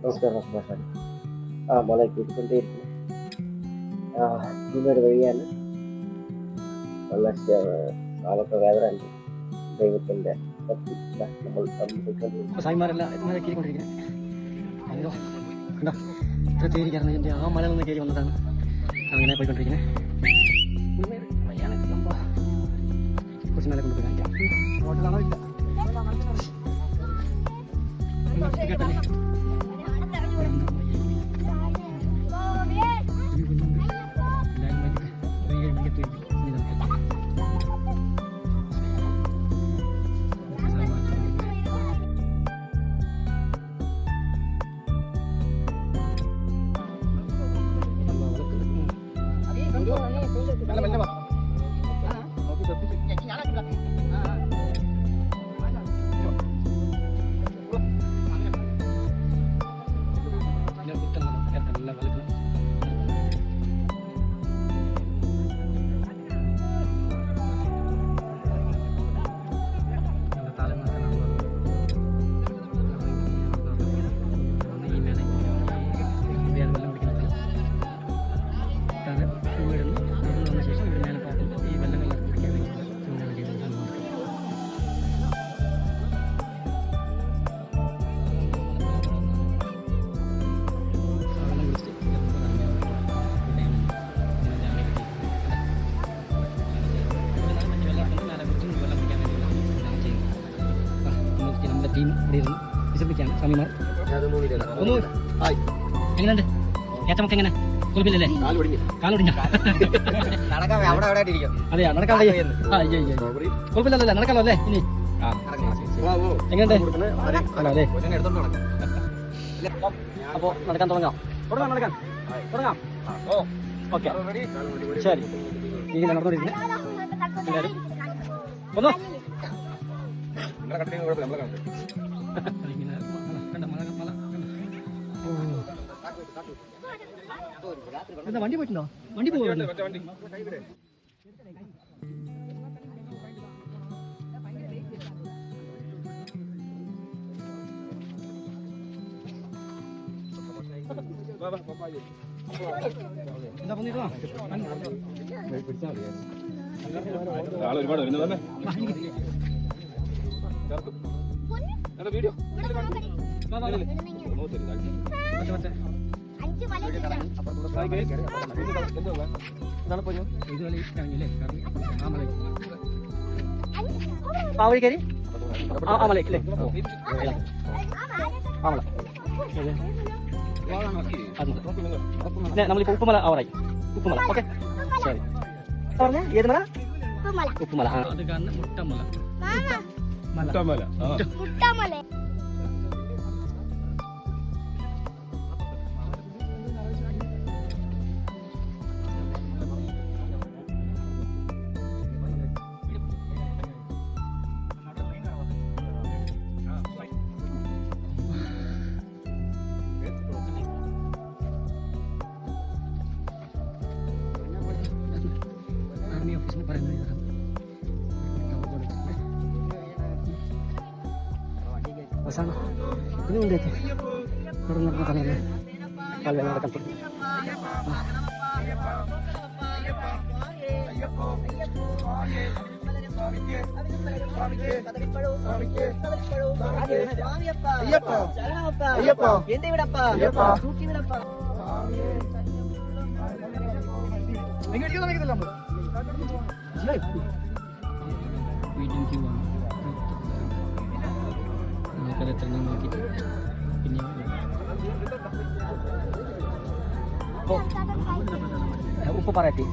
നമസ്കാരം സുഭാഷാണ്. മല കയറ്റിക്കൊണ്ടേയിരിക്കുന്നു. ഇതിനൊരു വഴിയാണ്. നല്ല കാലൊക്കെ വേദന ഉണ്ട്. ദൈവത്തിൻ്റെ ശക്തി നമ്മൾ സായിമാരെല്ലാം ഇതുമാരെ കയറിക്കൊണ്ടിരിക്കുന്നത് കണ്ടോ, ഇത്ര തേരി കയറുന്നത് എൻ്റെ ആ മല നിന്ന് കയറി വന്നതാണ്. അങ്ങനെ പോയിക്കൊണ്ടിരിക്കുന്നത്. കുറച്ച് മേലെ കൊണ്ടുപോയി കാണിക്കാം. ഹോട്ടലാണോ ഇല്ല ടീം ഇവിടെ ഇരുന്ന് വിശ്രമിക്കുകയാണ്. സ്വാമിമാർ എങ്ങനെയുണ്ട്? ഏറ്റമൊക്കെ എങ്ങനെ? കുഴപ്പമില്ലല്ലേ? കാലൊടിഞ്ഞ അതെയാ? നടക്കാൻ കുഴപ്പമില്ലല്ലേ? നടക്കാലോ അല്ലേ? ഇനി എങ്ങനെയുണ്ട്? അല്ലേ? അപ്പോൾ നടക്കാൻ തുടങ്ങാം. തുടങ്ങാം. ഓക്കെ, ശരി. ഇങ്ങനെ നടന്നുകൊണ്ടിരിക്കുന്നത് എല്ലാവരും ഒന്നോ എന്താ വണ്ടി പോയിട്ടുണ്ടോ? വണ്ടി പോകും. എന്താ പൊന്നിട്ടോ? ഒരുപാട് വീഡിയോ ആ വഴി കയറി ആ മലയില്ലേ? ആമല നമ്മളിപ്പോ ഉപ്പുമല ആവറായി. ഉപ്പുമല. ഓക്കെ, ശരി. പറഞ്ഞ ഏത് മല? ഉപ്പുമല. അത് കാരണം മുട്ടമല. ആർമി ഓഫീസിൽ പറയുന്നത് അവസാനം ഇനി ഉണ്ടേക്ക് ഇവിടെ നടന്ന സമയത്ത് കാൽവേല നടക്കാൻ തുടങ്ങി. നോക്കിയിട്ട് പിന്നെ ഉപ്പുപാറയെത്തി.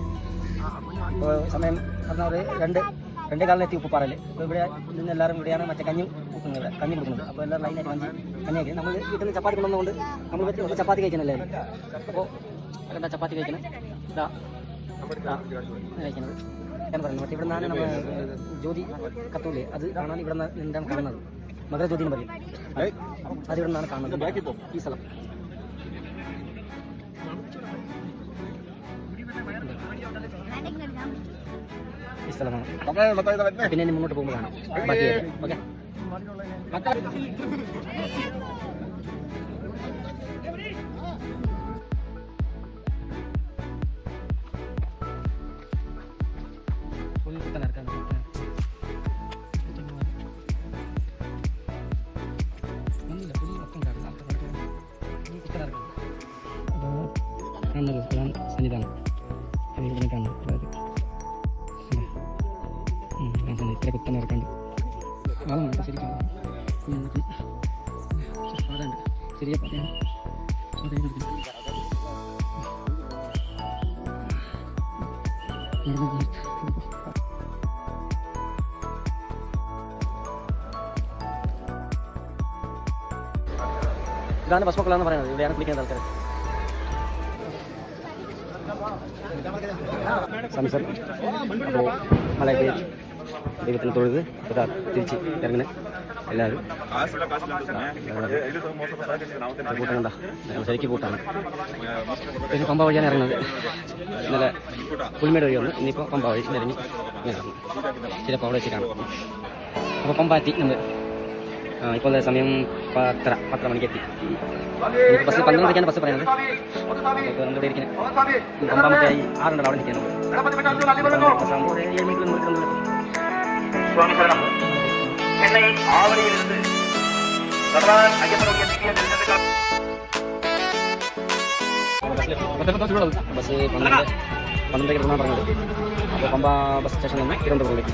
ഇപ്പോൾ സമയം പറഞ്ഞാൽ രണ്ടേ കാലിനെത്തി ഉപ്പുപാറയിൽ. ഇപ്പോൾ ഇവിടെ നിന്ന് എല്ലാവരും ഇവിടെയാണ് മറ്റേ കഞ്ഞി കൊടുക്കുന്നത്. അപ്പോൾ എല്ലാവരും ലൈനായിട്ട് കഞ്ഞിയൊക്കെ നമ്മൾ വീട്ടിൽ നിന്ന് ചപ്പാത്തി കൊണ്ടുവന്നുകൊണ്ട് നമ്മൾ ചപ്പാത്തി കഴിക്കുന്നില്ലേ? അപ്പോൾ എന്താ ചപ്പാത്തി കഴിക്കണം? ഇതാ കഴിക്കുന്നത് ഞാൻ പറയുന്നത്. മറ്റേ ഇവിടെ നിന്നാണ് നമ്മൾ ജ്യോതി കത്തൂലേ, അത് കാണാൻ ഇവിടെ നിന്നാണ് കാണുന്നത്. മകരജ്യോതി എന്ന് പറയും. അതിവിടെ നിന്നാണ് കാണുന്നത് ഈ സ്ഥലം. ഈ സ്ഥലമാണ്. പിന്നെ മുന്നോട്ട് പോകുമ്പോൾ കാണാം ബാക്കി. ഓക്കെ. കാണുന്നത് അതാണ് സന്നിധാനം. ഇവിടെ കാണുന്നത് അതായത് ഇത്ര കുത്തനെ ഇറക്കാണ്ട് അതാണ് കേട്ടോ ശരിക്കും പാതയുണ്ട്. ചെറിയ പാതയാണ്. ഇതാണ് ബസ് മക്കളാന്ന് പറയുന്നത്. ഇവിടെയാണ് കുളിക്കുന്നത് ആൾക്കാർ. സംസർ അപ്പോൾ മലയിൽ ദൈവത്തിന് തൊഴുത് ഇതാ തിരിച്ച് ഇറങ്ങുന്നത് എല്ലാവരും കൂട്ടണ്ട ശരിക്കും കൂട്ടാണ്. പിന്നെ പമ്പ വഴിയാണ് ഇറങ്ങുന്നത്. ഇന്നലെ പുൽമേട് വഴി വന്നു. ഇനിയിപ്പോൾ പമ്പ വഴി ഇറങ്ങി ഇങ്ങനെ ഇറങ്ങും. ചിലപ്പോൾ അവിടെ വെച്ച് കാണും. അപ്പോൾ പമ്പ എത്തി നമ്മൾ. ഇപ്പോൾ സമയം 10 മണിക്ക് എത്തി. ബസ് 12:30 ബസ് പറയുന്നത്. നമ്മളിവിടെ ഇരിക്കുന്നത് പമ്പാമത്തേയായി 6 അവിടെ നിൽക്കുന്നത്. ബസ് 12:30 പറഞ്ഞത്. അപ്പോൾ പമ്പ ബസ് സ്റ്റേഷനിൽ നിന്ന് തിരുവനന്തപുരത്തേക്ക്.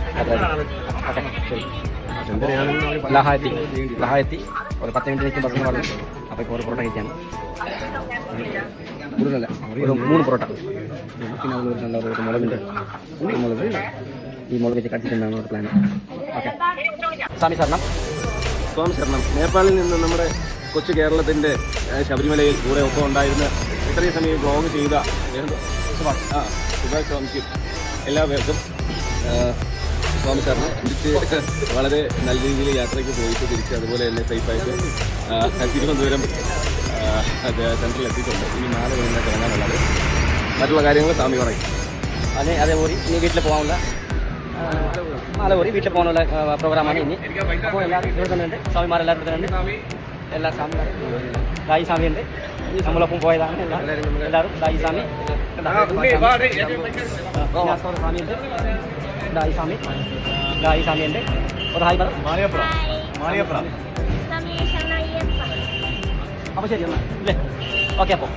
ഓക്കെ ശരി. ലഹായെത്തി ഒരു 10 മിനിറ്റ് നിൽക്കും ബസ്സിന് പറഞ്ഞു. അപ്പോൾ ഇപ്പോൾ ഒരു പൊറോട്ട കഴിക്കാണ്. കൂടുതലല്ല, ഒരു 3 പൊറോട്ട. പിന്നെ അതുപോലെ ഒരു മുളകുണ്ട്. മുളക് ഈ മുളക് വെച്ച് കടിച്ചിട്ടുണ്ടാകുന്ന ഒരു പ്ലാൻ. ഓക്കെ സ്വാമി ശരണം. സ്വാമി ശരണം. നേപ്പാളിൽ നിന്ന് നമ്മുടെ കൊച്ചു കേരളത്തിൻ്റെ ശബരിമലയിൽ കൂടെ ഒപ്പം ഉണ്ടായിരുന്ന ഇത്രയും സമയം വ്ളോഗ് ചെയ്ത സുഭാഷ് സ്വാമിക്കും എല്ലാവർക്കും സ്വാമി സാറിന് തിരിച്ച് വളരെ നല്ല രീതിയിൽ യാത്രയ്ക്ക് പോയിട്ട് തിരിച്ച് അതുപോലെ തന്നെ സേഫായിട്ട് തിരുവനന്തപുരം സെൻട്രൽ എത്തിയിട്ടുണ്ട്. ഇനി 4 മണിക്ക് ഇറങ്ങാനുള്ളത്. മറ്റുള്ള കാര്യങ്ങൾ സ്വാമി പറയും. അതേപോലെ ഇനി വീട്ടിൽ പോകാനുള്ള വീട്ടിൽ പോകാനുള്ള പ്രോഗ്രാമാണ് ഇനി. അപ്പോൾ എല്ലാവരും ഇവിടെ തന്നെ ഉണ്ട്. സ്വാമിമാരെല്ലാവരും ഇവിടെ തന്നെ ഉണ്ട്. എല്ലാ സ്വാമിമാരും ദായി സ്വാമിയുണ്ട്. നമ്മളൊപ്പം പോയതാണ് എല്ലാവരും. ദായി സ്വാമി സ്വാമിയുണ്ട്. ദായി സ്വാമിയുണ്ട്. ഒരു ഹായ് പറ. അപ്പോൾ ശരി എന്നാൽ ഇല്ലേ. ഓക്കെ അപ്പോൾ